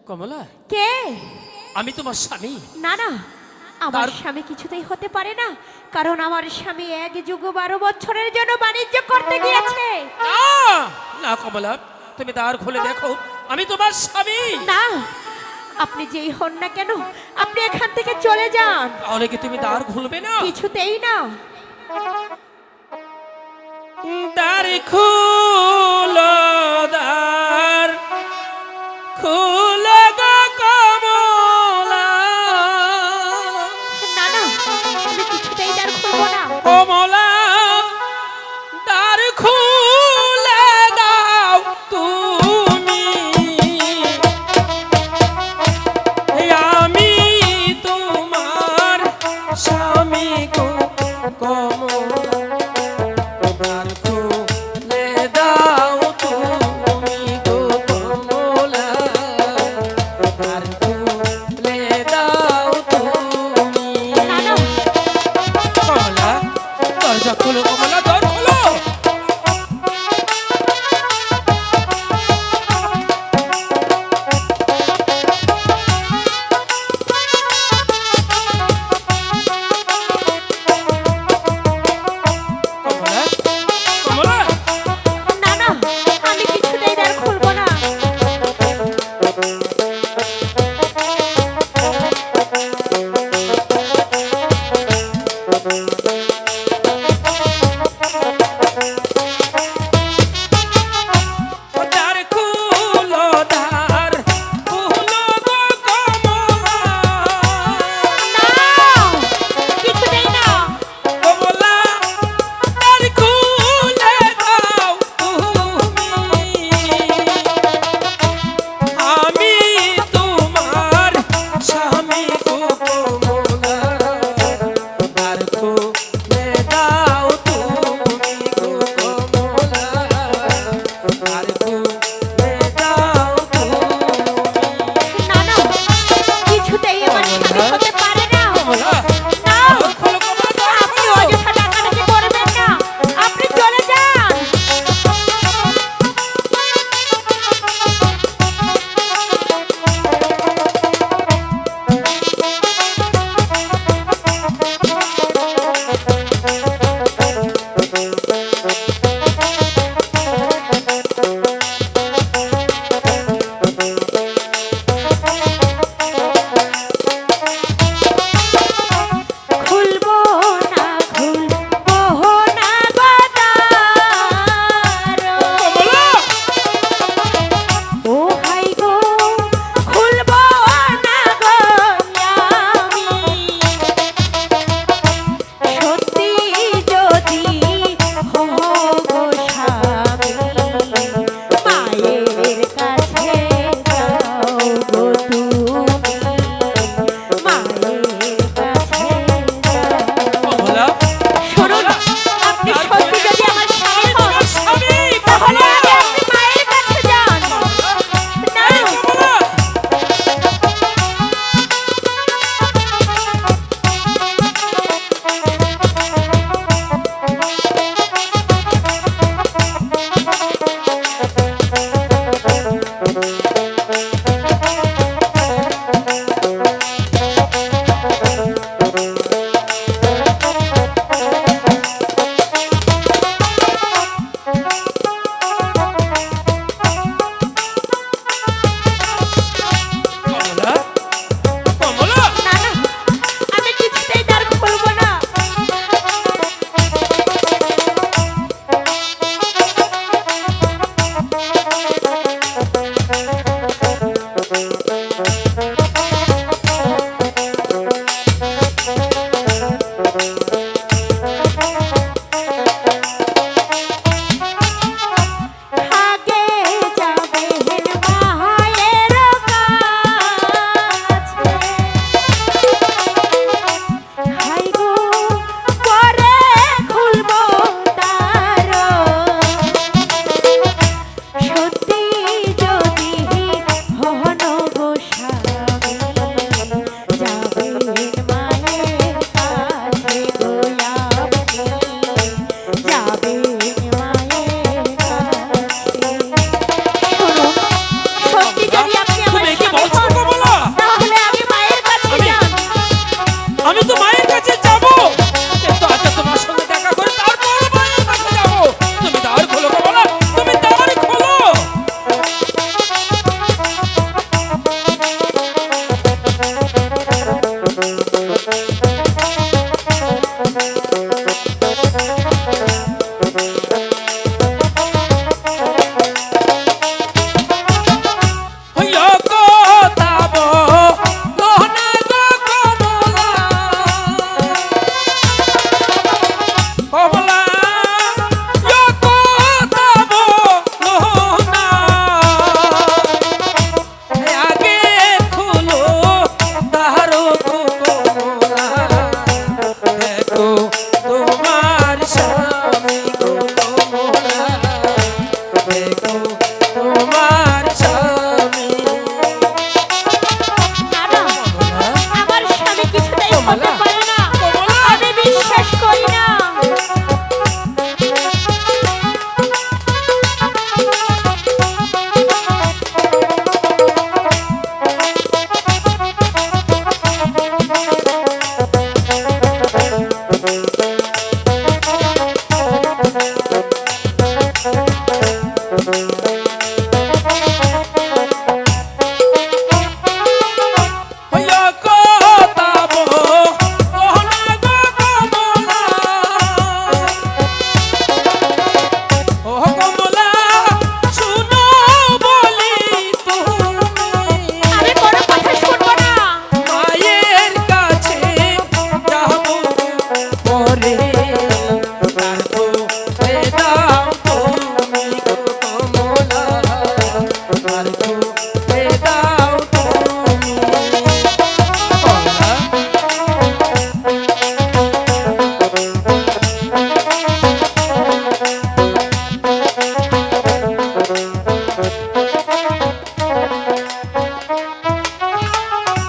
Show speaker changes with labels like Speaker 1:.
Speaker 1: কমলা,
Speaker 2: কে?
Speaker 1: আমি তোমার স্বামী।
Speaker 2: না না, আমার স্বামী কিছুতেই হতে পারে না, কারণ আমার স্বামী 1 যুগ 12 বছরের জন্য বাণিজ্য করতে গিয়েছে।
Speaker 1: না না কমলা, তুমি দ্বার খুলে দেখো, আমি তোমার স্বামী।
Speaker 2: না, আপনি যেই হন না কেন, আপনি এখান থেকে চলে যান।
Speaker 1: তাহলে কি তুমি দ্বার খুলবে না?
Speaker 2: কিছুতেই না।
Speaker 1: দ্বার খুলো, দ্বার খুলো গো কমলা।
Speaker 2: না না, আমি কিছুতেই দ্বার খুলবো না।
Speaker 1: কমলা, দ্বার খুলে দাও তুমি, আমি তোমার স্বামী গো কমলা। দ্বার খুলে দাও তুমি গো কমলা, দ্বার খুলে দাও তুমি।
Speaker 2: না না,
Speaker 1: কমলা, দরজা